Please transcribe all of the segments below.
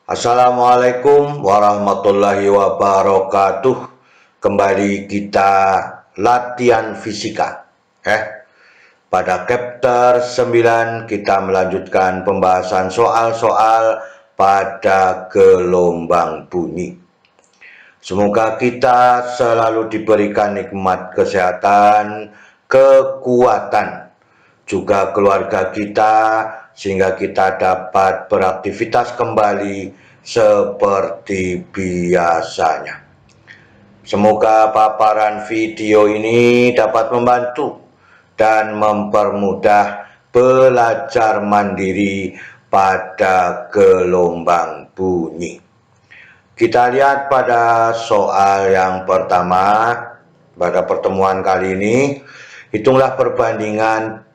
Assalamualaikum warahmatullahi wabarakatuh. Kembali kita latihan fisika. Pada chapter 9 kita melanjutkan pembahasan soal-soal pada gelombang bunyi. Semoga kita selalu diberikan nikmat kesehatan, kekuatan, juga keluarga kita, sehingga kita dapat beraktivitas kembali seperti biasanya. Semoga paparan video ini dapat membantu dan mempermudah belajar mandiri pada gelombang bunyi. Kita lihat pada soal yang pertama. Pada pertemuan kali ini, hitunglah perbandingan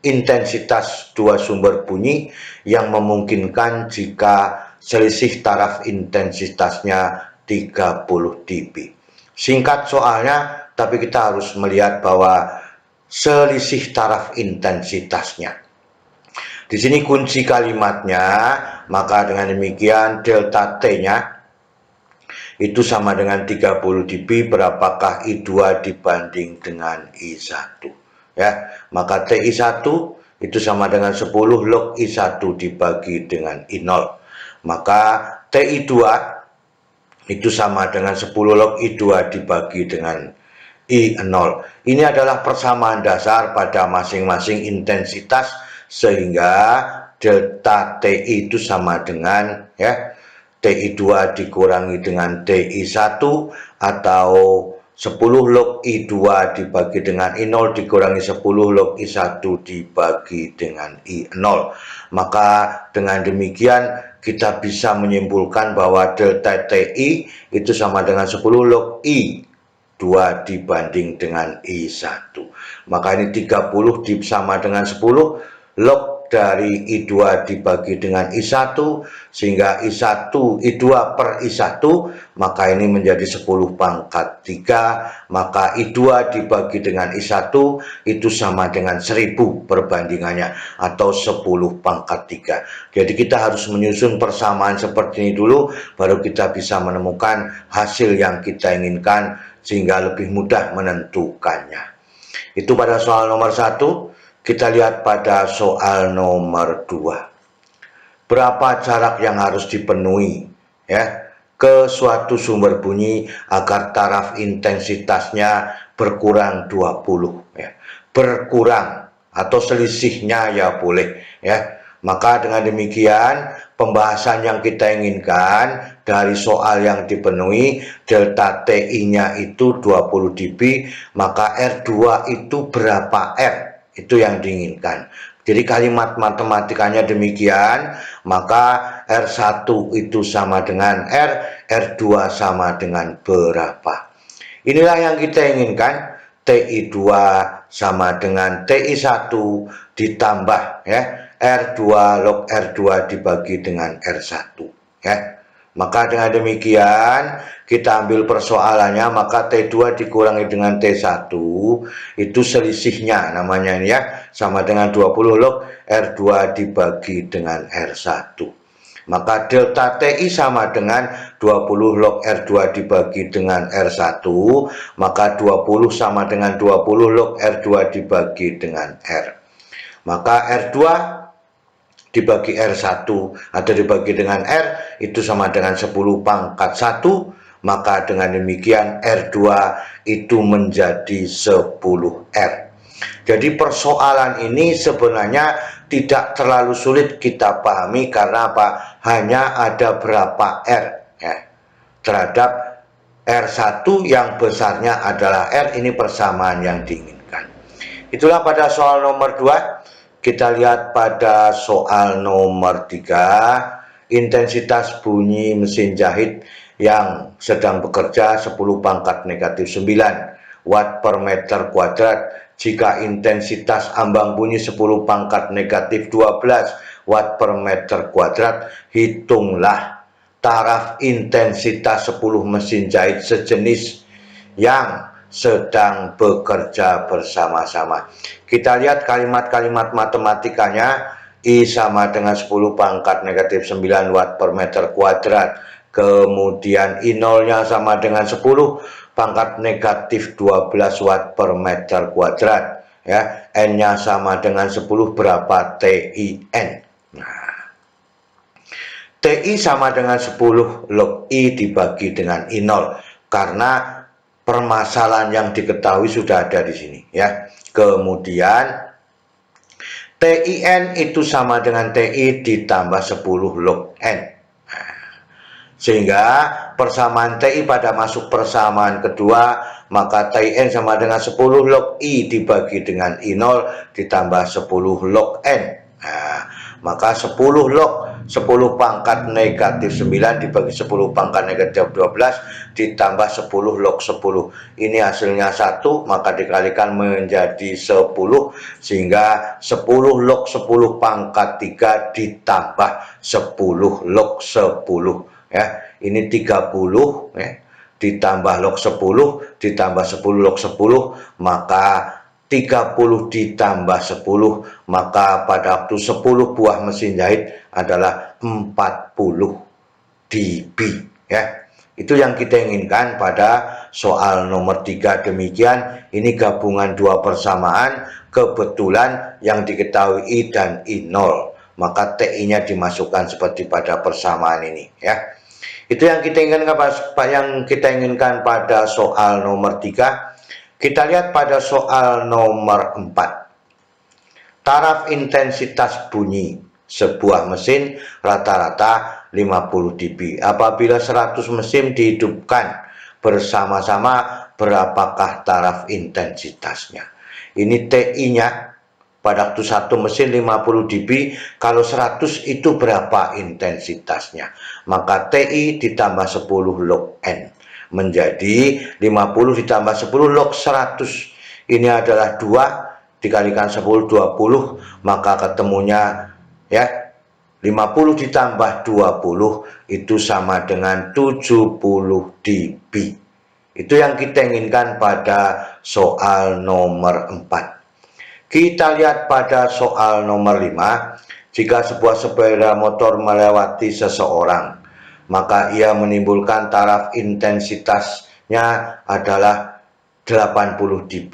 intensitas dua sumber bunyi yang memungkinkan jika selisih taraf intensitasnya 30 dB. Singkat soalnya, tapi kita harus melihat bahwa selisih taraf intensitasnya. Di sini kunci kalimatnya, maka dengan demikian delta T-nya itu sama dengan 30 dB, berapakah I2 dibanding dengan I1. Ya, maka TI1 itu sama dengan 10 log I1 dibagi dengan I0. Maka TI2 itu sama dengan 10 log I2 dibagi dengan I0. Ini adalah persamaan dasar pada masing-masing intensitas, sehingga delta TI itu sama dengan TI2 dikurangi dengan TI1, atau 10 log I2 dibagi dengan I0 dikurangi 10 log I1 dibagi dengan I0. Maka dengan demikian kita bisa menyimpulkan bahwa delta TI itu sama dengan 10 log I2 dibanding dengan I1. Maka ini 30 sama dengan 10 log dari I2 dibagi dengan I1, sehingga I2 per I1, maka ini menjadi 10 pangkat 3, maka I2 dibagi dengan I1 itu sama dengan 1000 perbandingannya, atau 10 pangkat 3. Jadi kita harus menyusun persamaan seperti ini dulu, baru kita bisa menemukan hasil yang kita inginkan, sehingga lebih mudah menentukannya. Itu pada soal nomor 1. Kita lihat pada soal nomor 2. Berapa jarak yang harus dipenuhi ke suatu sumber bunyi agar taraf intensitasnya berkurang 20 berkurang atau selisihnya ya boleh Maka dengan demikian pembahasan yang kita inginkan dari soal yang dipenuhi, delta TI-nya itu 20 dB, maka R2 itu berapa R? Itu yang diinginkan. Jadi kalimat matematikanya demikian, maka R1 itu sama dengan R, R2 sama dengan berapa. Inilah yang kita inginkan, TI2 sama dengan TI1 ditambah R2 log R2 dibagi dengan R1 Maka dengan demikian kita ambil persoalannya, maka T2 dikurangi dengan T1 itu selisihnya namanya ini sama dengan 20 log R2 dibagi dengan R1. Maka delta TI sama dengan 20 log R2 dibagi dengan R1, maka 20 sama dengan 20 log R2 dibagi dengan R. Maka R2 dibagi R1 atau dibagi dengan R itu sama dengan 10 pangkat 1, maka dengan demikian R2 itu menjadi 10 R. Jadi persoalan ini sebenarnya tidak terlalu sulit kita pahami, karena apa? Hanya ada berapa R terhadap R1 yang besarnya adalah R, ini persamaan yang diinginkan. Itulah pada soal nomor 2. Kita lihat pada soal nomor 3, intensitas bunyi mesin jahit yang sedang bekerja 10 pangkat negatif 9 watt per meter kuadrat. Jika intensitas ambang bunyi 10 pangkat negatif 12 watt per meter kuadrat, hitunglah taraf intensitas 10 mesin jahit sejenis yang sedang bekerja bersama-sama. Kita lihat kalimat-kalimat matematikanya. I sama dengan 10 pangkat negatif 9 watt per meter kuadrat. Kemudian I0-nya sama dengan 10 pangkat negatif 12 watt per meter kuadrat. Ya, N-nya sama dengan 10, berapa TIN? Nah, TI sama dengan 10 log I dibagi dengan I0, karena permasalahan yang diketahui sudah ada di sini ya. Kemudian TIN itu sama dengan TI ditambah 10 log N. Sehingga persamaan TI pada masuk persamaan kedua, maka TIN sama dengan 10 log I dibagi dengan I0 ditambah 10 log N. Nah, maka 10 log 10 pangkat negatif 9 dibagi 10 pangkat negatif 12 ditambah 10 log 10. Ini hasilnya 1, maka dikalikan menjadi 10, sehingga 10 log 10 pangkat 3 ditambah 10 log 10. Ya, ini 30 ya, ditambah log 10 ditambah 10 log 10, maka 30 ditambah 10, maka pada waktu 10 buah mesin jahit adalah 40 dB ya. Itu yang kita inginkan pada soal nomor 3. Demikian, ini gabungan dua persamaan, kebetulan yang diketahui I dan I0, maka TI-nya dimasukkan seperti pada persamaan ini ya. Itu yang kita inginkan pada soal nomor 3. Kita lihat pada soal nomor 4. Taraf intensitas bunyi sebuah mesin rata-rata 50 dB. Apabila 100 mesin dihidupkan bersama-sama, berapakah taraf intensitasnya? Ini TI-nya pada waktu satu mesin 50 dB, kalau 100 itu berapa intensitasnya? Maka TI ditambah 10 log N menjadi 50 ditambah 10 log 100. Ini adalah 2 dikalikan 10, 20, maka ketemunya ya 50 ditambah 20 itu sama dengan 70 dB. Itu yang kita inginkan pada soal nomor 4. Kita lihat pada soal nomor 5. Jika sebuah sepeda motor melewati seseorang, maka ia menimbulkan taraf intensitasnya adalah 80 dB.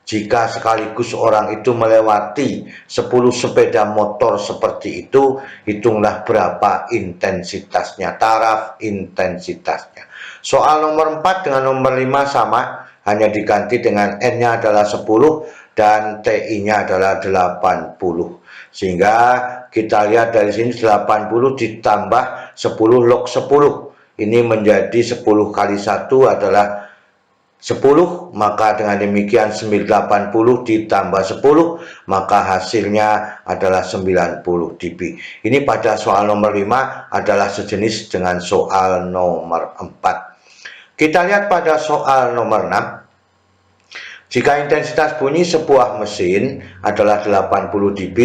Jika sekaligus orang itu melewati 10 sepeda motor seperti itu, hitunglah berapa intensitasnya, taraf intensitasnya. Soal nomor 4 dengan nomor 5 sama, hanya diganti dengan N-nya adalah 10 dan TI-nya adalah 80. Sehingga kita lihat dari sini 80 ditambah 10 log 10. Ini menjadi 10 kali 1 adalah 10, maka dengan demikian 80 ditambah 10, maka hasilnya adalah 90 dB. Ini pada soal nomor 5 adalah sejenis dengan soal nomor 4. Kita lihat pada soal nomor 6. Jika intensitas bunyi sebuah mesin adalah 80 dB,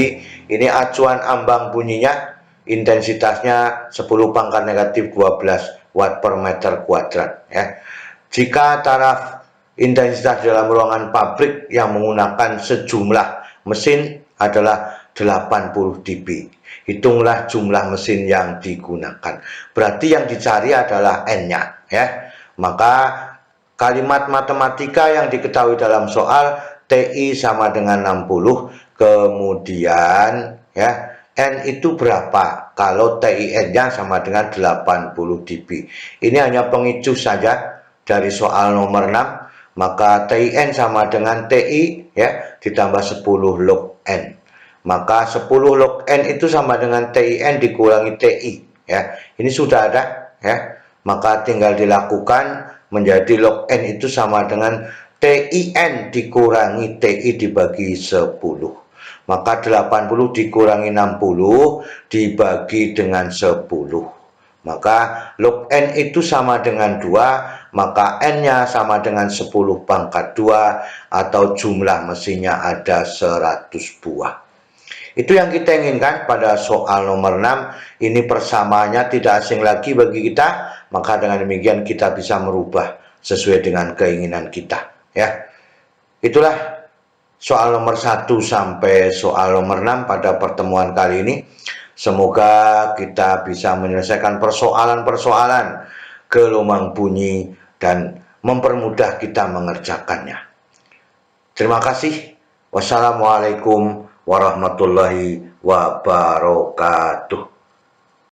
ini acuan ambang bunyinya, intensitasnya 10 pangkat negatif 12 watt per meter kuadrat ya. Jika taraf intensitas dalam ruangan pabrik yang menggunakan sejumlah mesin adalah 80 dB, hitunglah jumlah mesin yang digunakan. Berarti yang dicari adalah N-nya ya. Maka kalimat matematika yang diketahui dalam soal, TI sama dengan 60, kemudian ya N itu berapa kalau TIN-nya sama dengan 80 dB. Ini hanya pengicu saja dari soal nomor 6, maka TIN sama dengan TI ya ditambah 10 log N. Maka 10 log N itu sama dengan TIN dikurangi TI ya. Ini sudah ada ya. Maka tinggal dilakukan, menjadi log N itu sama dengan TIN dikurangi TI dibagi 10. Maka 80 dikurangi 60 dibagi dengan 10. Maka log N itu sama dengan 2, maka N-nya sama dengan 10 pangkat 2, atau jumlah mesinnya ada 100 buah. Itu yang kita inginkan pada soal nomor 6. Ini persamaannya tidak asing lagi bagi kita, maka dengan demikian kita bisa merubah sesuai dengan keinginan kita ya. Itulah soal nomor 1 sampai soal nomor 6 pada pertemuan kali ini. Semoga kita bisa menyelesaikan persoalan-persoalan gelumang bunyi dan mempermudah kita mengerjakannya. Terima kasih. Wassalamualaikum warahmatullahi wabarakatuh.